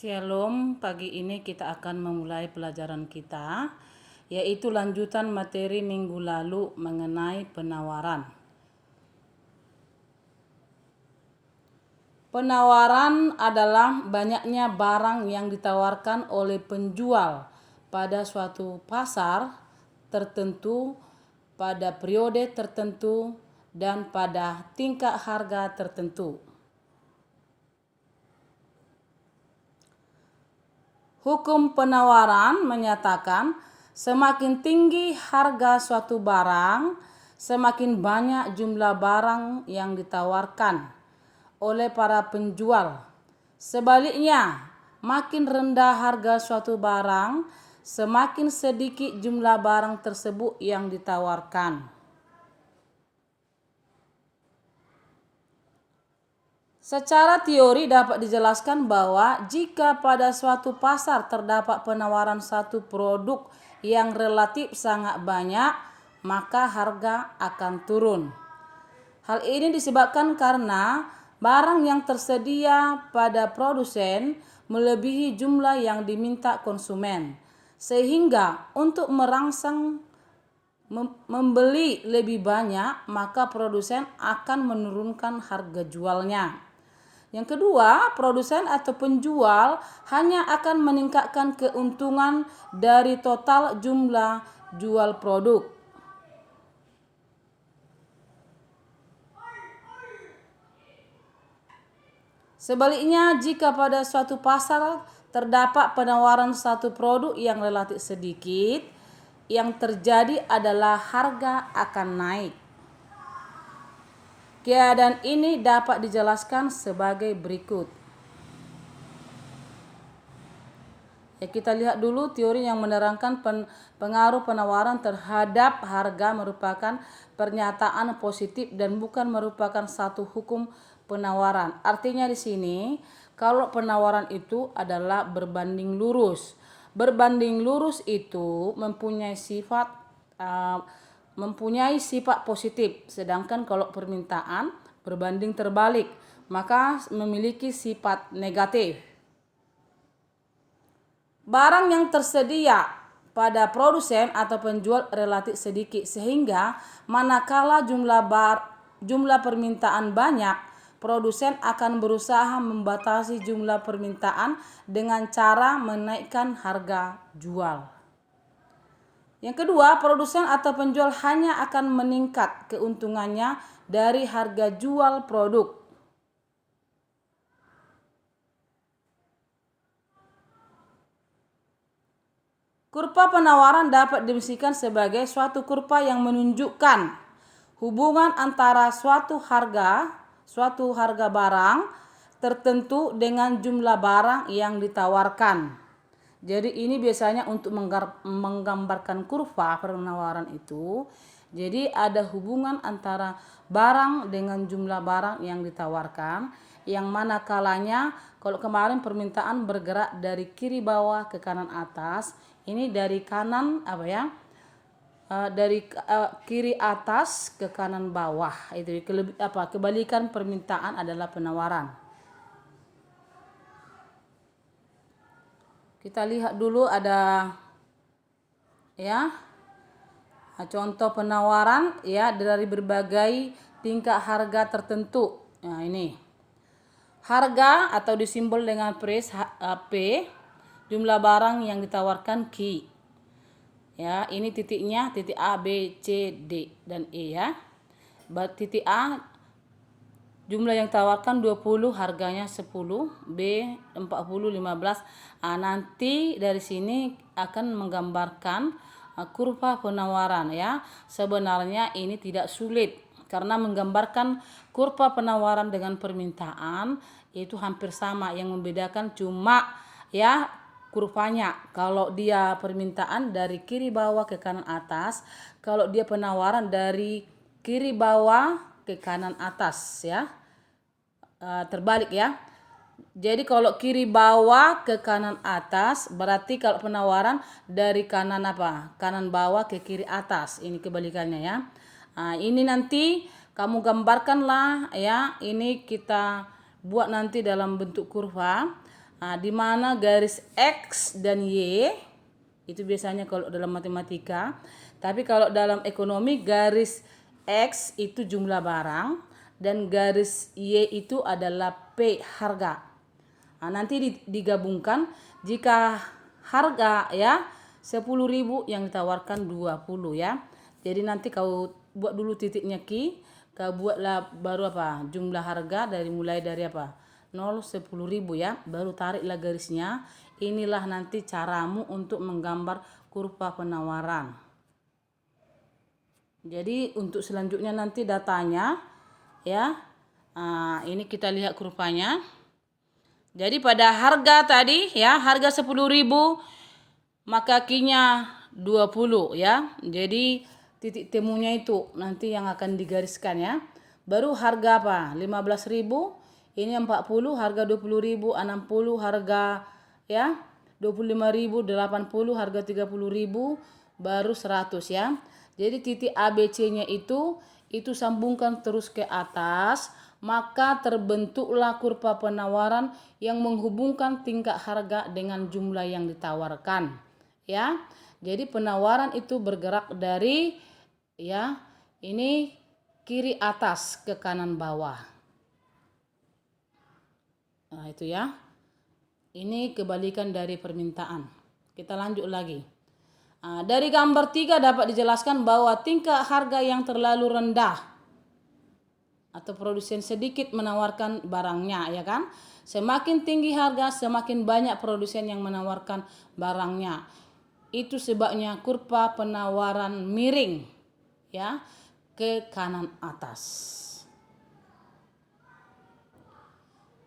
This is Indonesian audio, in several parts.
Shalom, pagi ini kita akan memulai pelajaran kita, yaitu lanjutan materi minggu lalu mengenai penawaran. Penawaran adalah banyaknya barang yang ditawarkan oleh penjual pada suatu pasar tertentu, pada periode tertentu, dan pada tingkat harga tertentu. Hukum penawaran menyatakan semakin tinggi harga suatu barang, semakin banyak jumlah barang yang ditawarkan oleh para penjual. Sebaliknya, makin rendah harga suatu barang, semakin sedikit jumlah barang tersebut yang ditawarkan. Secara teori dapat dijelaskan bahwa jika pada suatu pasar terdapat penawaran satu produk yang relatif sangat banyak, maka harga akan turun. Hal ini disebabkan karena barang yang tersedia pada produsen melebihi jumlah yang diminta konsumen, sehingga untuk merangsang membeli lebih banyak, maka produsen akan menurunkan harga jualnya. Yang kedua, produsen atau penjual hanya akan meningkatkan keuntungan dari total jumlah jual produk. Sebaliknya, jika pada suatu pasar terdapat penawaran satu produk yang relatif sedikit, yang terjadi adalah harga akan naik. Keadaan ini dapat dijelaskan sebagai berikut. Kita lihat dulu teori yang menerangkan pengaruh penawaran terhadap harga merupakan pernyataan positif dan bukan merupakan satu hukum penawaran. Artinya di sini kalau penawaran itu adalah berbanding lurus. Berbanding lurus itu mempunyai sifat positif, sedangkan kalau permintaan berbanding terbalik maka memiliki sifat negatif. Barang yang tersedia pada produsen atau penjual relatif sedikit, sehingga manakala jumlah permintaan banyak, produsen akan berusaha membatasi jumlah permintaan dengan cara menaikkan harga jual. Yang kedua, produsen atau penjual hanya akan meningkat keuntungannya dari harga jual produk. Kurva penawaran dapat didefinisikan sebagai suatu kurva yang menunjukkan hubungan antara suatu harga barang tertentu dengan jumlah barang yang ditawarkan. Jadi ini biasanya untuk menggambarkan kurva penawaran itu. Jadi ada hubungan antara barang dengan jumlah barang yang ditawarkan, yang mana kalanya kalau kemarin permintaan bergerak dari kiri bawah ke kanan atas, ini dari kanan kiri atas ke kanan bawah. Itu kebalikan permintaan adalah penawaran. Kita lihat dulu ada contoh penawaran dari berbagai tingkat harga tertentu. Nah, ini harga atau disimbol dengan price P, jumlah barang yang ditawarkan Q. Ini titiknya titik A, B, C, D dan E Titik A jumlah yang ditawarkan 20, harganya 10, B 40, 15. Nanti dari sini akan menggambarkan kurva penawaran Sebenarnya ini tidak sulit karena menggambarkan kurva penawaran dengan permintaan itu hampir sama, yang membedakan cuma kurvanya. Kalau dia permintaan dari kiri bawah ke kanan atas, kalau dia penawaran dari kiri bawah ke kanan atas terbalik Jadi kalau kiri bawah ke kanan atas, berarti kalau penawaran dari kanan kanan bawah ke kiri atas. Ini kebalikannya ini nanti kamu gambarkanlah ini kita buat nanti dalam bentuk kurva. Di mana garis X dan Y itu biasanya kalau dalam matematika, tapi kalau dalam ekonomi garis X itu jumlah barang dan garis Y itu adalah P harga. Nanti digabungkan jika harga ya 10.000 yang ditawarkan 20 ya. Jadi nanti kau buat dulu titiknya Ki, kau buatlah baru jumlah harga mulai dari 0 10.000 ya, baru tariklah garisnya. Inilah nanti caramu untuk menggambar kurva penawaran. Jadi untuk selanjutnya nanti datanya ya. Ini kita lihat kurvanya. Jadi pada harga tadi ya, harga 10.000 maka Q-nya 20 ya. Jadi titik temunya itu nanti yang akan digariskan ya. Baru harga 15.000, ini 40, harga 20.000, 60 harga ya, 25.000, 80 harga 30.000, baru 100 ya. Jadi titik ABC-nya itu sambungkan terus ke atas, maka terbentuklah kurva penawaran yang menghubungkan tingkat harga dengan jumlah yang ditawarkan ya. Jadi penawaran itu bergerak dari ya, ini kiri atas ke kanan bawah. Itu ya. Ini kebalikan dari permintaan. Kita lanjut lagi. Dari gambar 3 dapat dijelaskan bahwa tingkat harga yang terlalu rendah atau produsen sedikit menawarkan barangnya ya kan. Semakin tinggi harga, semakin banyak produsen yang menawarkan barangnya. Itu sebabnya kurva penawaran miring ya ke kanan atas.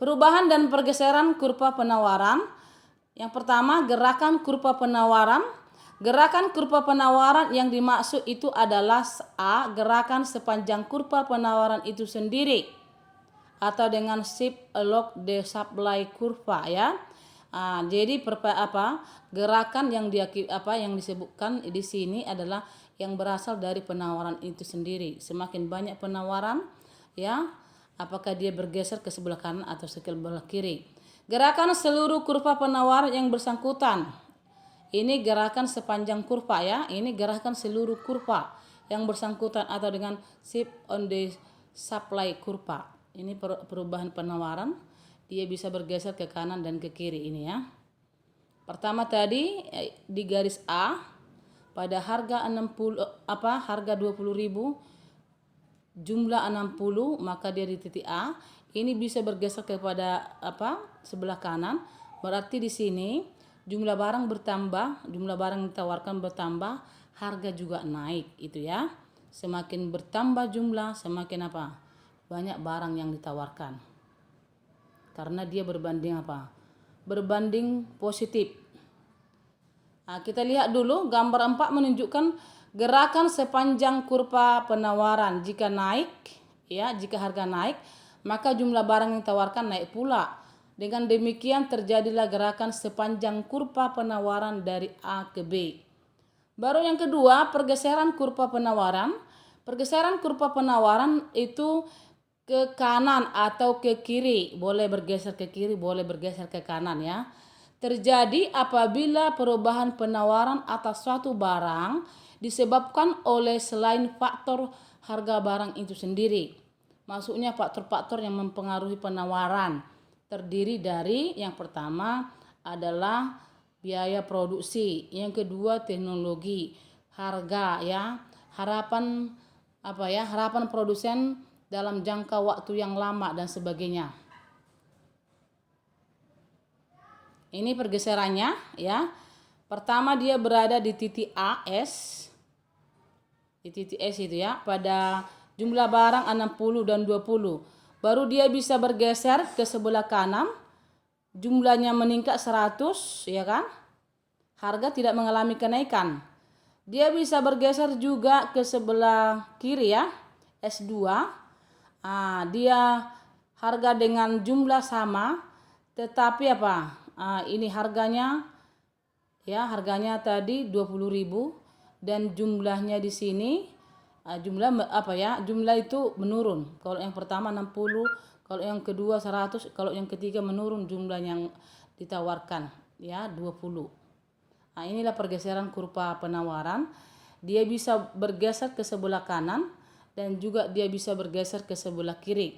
Perubahan dan pergeseran kurva penawaran. Yang pertama, gerakan kurva penawaran. Gerakan kurva penawaran yang dimaksud itu adalah A. Gerakan sepanjang kurva penawaran itu sendiri atau dengan shape along the supply kurva ya. Jadi gerakan yang disebutkan di sini adalah yang berasal dari penawaran itu sendiri. Semakin banyak penawaran ya, apakah dia bergeser ke sebelah kanan atau sebelah kiri. Gerakan seluruh kurva penawaran yang bersangkutan. Ini gerakan sepanjang kurva ya. Ini gerakan seluruh kurva yang bersangkutan atau dengan shift on the supply kurva. Ini perubahan penawaran. Dia bisa bergeser ke kanan dan ke kiri ini ya. Pertama tadi di garis A pada harga 20.000 jumlah 60, maka dia di titik A. Ini bisa bergeser kepada sebelah kanan. Berarti di sini jumlah barang bertambah, jumlah barang yang ditawarkan bertambah, harga juga naik itu ya. Semakin bertambah jumlah, semakin banyak barang yang ditawarkan. Karena dia berbanding berbanding positif. Kita lihat dulu gambar 4 menunjukkan gerakan sepanjang kurva penawaran. Jika naik ya, jika harga naik, maka jumlah barang yang ditawarkan naik pula. Dengan demikian terjadilah gerakan sepanjang kurva penawaran dari A ke B. Baru yang kedua, pergeseran kurva penawaran. Pergeseran kurva penawaran itu ke kanan atau ke kiri. Boleh bergeser ke kiri, boleh bergeser ke kanan ya. Terjadi apabila perubahan penawaran atas suatu barang disebabkan oleh selain faktor harga barang itu sendiri. Maksudnya faktor-faktor yang mempengaruhi penawaran. Terdiri dari yang pertama adalah biaya produksi, yang kedua teknologi, harga ya, harapan produsen dalam jangka waktu yang lama dan sebagainya. Ini pergeserannya ya. Pertama dia berada di titik AS. Di titik S itu ya, pada jumlah barang 60 dan 20. Baru dia bisa bergeser ke sebelah kanan, jumlahnya meningkat 100 ya kan. Harga tidak mengalami kenaikan. Dia bisa bergeser juga ke sebelah kiri ya, S2. Dia harga dengan jumlah sama, tetapi ini harganya ya, harganya tadi 20.000 dan jumlahnya di sini jumlah itu menurun. Kalau yang pertama 60, kalau yang kedua 100, kalau yang ketiga menurun jumlah yang ditawarkan ya 20. Nah, inilah pergeseran kurva penawaran. Dia bisa bergeser ke sebelah kanan dan juga dia bisa bergeser ke sebelah kiri.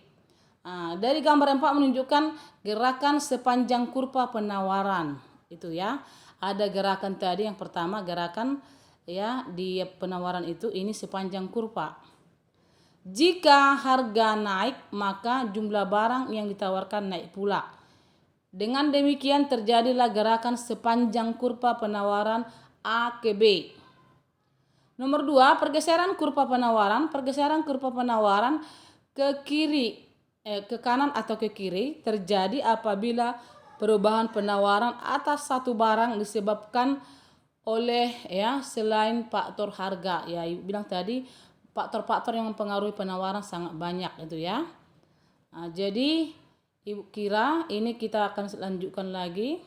Nah, dari gambar 4 menunjukkan gerakan sepanjang kurva penawaran. Itu ya. Ada gerakan tadi yang pertama, gerakan ya di penawaran itu ini sepanjang kurva. Jika harga naik, maka jumlah barang yang ditawarkan naik pula. Dengan demikian terjadilah gerakan sepanjang kurva penawaran A ke B. Nomor 2, pergeseran kurva penawaran. Pergeseran kurva penawaran ke kiri, ke kanan atau ke kiri terjadi apabila perubahan penawaran atas satu barang disebabkan oleh ya selain faktor harga. Ya, Ibu bilang tadi faktor-faktor yang mempengaruhi penawaran sangat banyak itu ya. Nah, jadi Ibu kira ini kita akan lanjutkan lagi.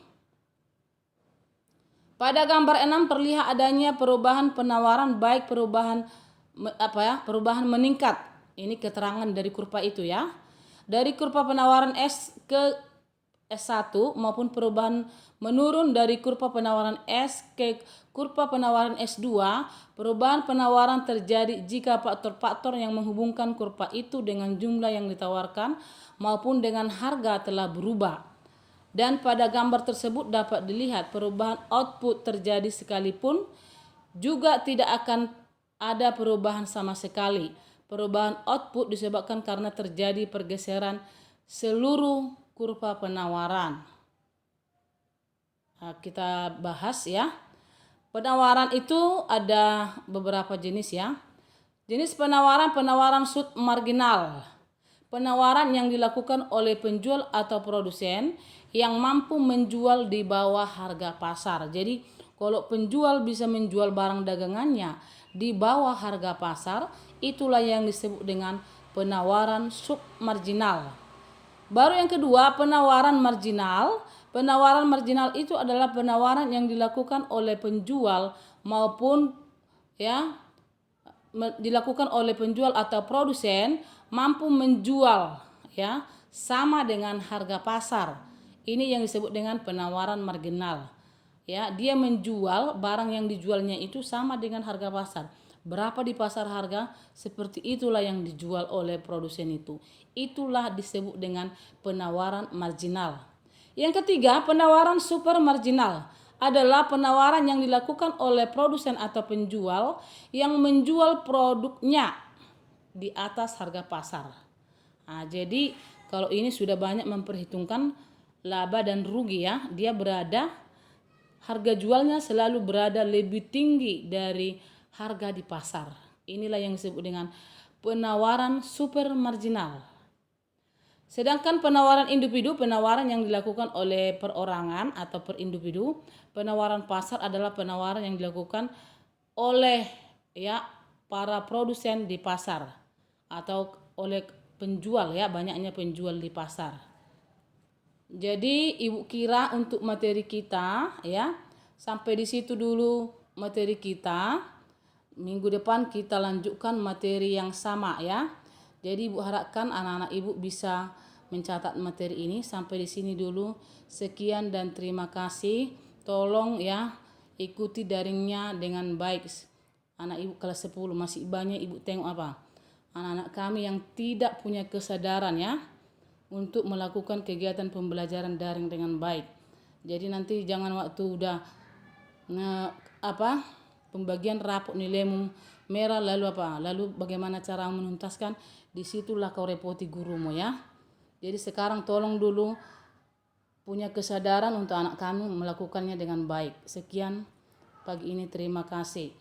Pada gambar 6 terlihat adanya perubahan penawaran baik perubahan perubahan meningkat. Ini keterangan dari kurva itu ya. Dari kurva penawaran S ke S1 maupun perubahan menurun dari kurva penawaran S ke kurva penawaran S2, perubahan penawaran terjadi jika faktor-faktor yang menghubungkan kurva itu dengan jumlah yang ditawarkan maupun dengan harga telah berubah. Dan pada gambar tersebut dapat dilihat perubahan output terjadi sekalipun juga tidak akan ada perubahan sama sekali. Perubahan output disebabkan karena terjadi pergeseran seluruh kurva penawaran. Nah, kita bahas ya. Penawaran itu ada beberapa jenis ya. Jenis penawaran submarginal. Penawaran yang dilakukan oleh penjual atau produsen yang mampu menjual di bawah harga pasar. Jadi kalau penjual bisa menjual barang dagangannya di bawah harga pasar, itulah yang disebut dengan penawaran submarginal. Baru yang kedua, penawaran marginal. Penawaran marginal itu adalah penawaran yang dilakukan oleh penjual maupun ya dilakukan oleh penjual atau produsen mampu menjual ya sama dengan harga pasar. Ini yang disebut dengan penawaran marginal. Ya, dia menjual barang yang dijualnya itu sama dengan harga pasar. Berapa di pasar harga, seperti itulah yang dijual oleh produsen itu. Itulah disebut dengan penawaran marginal. Yang ketiga, penawaran super marginal adalah penawaran yang dilakukan oleh produsen atau penjual yang menjual produknya di atas harga pasar. Nah, jadi kalau ini sudah banyak memperhitungkan laba dan rugi ya. Dia harga jualnya selalu berada lebih tinggi dari harga di pasar. Inilah yang disebut dengan penawaran super marginal. Sedangkan penawaran individu, penawaran yang dilakukan oleh perorangan atau per individu. Penawaran pasar adalah penawaran yang dilakukan oleh ya para produsen di pasar atau oleh penjual ya, banyaknya penjual di pasar. Jadi Ibu kira untuk materi kita ya, sampai di situ dulu materi kita. Minggu depan kita lanjutkan materi yang sama ya. Jadi Ibu harapkan anak-anak Ibu bisa mencatat materi ini. Sampai di sini dulu. Sekian dan terima kasih. Tolong ya ikuti daringnya dengan baik. Anak Ibu kelas 10 masih banyak Ibu tengok apa? Anak-anak kami yang tidak punya kesadaran ya untuk melakukan kegiatan pembelajaran daring dengan baik. Jadi nanti jangan waktu udah pembagian rapot nilaimu merah lalu bagaimana cara menuntaskan, disitulah kau repoti gurumu ya. Jadi sekarang tolong dulu punya kesadaran untuk anak kamu melakukannya dengan baik. Sekian pagi ini, terima kasih.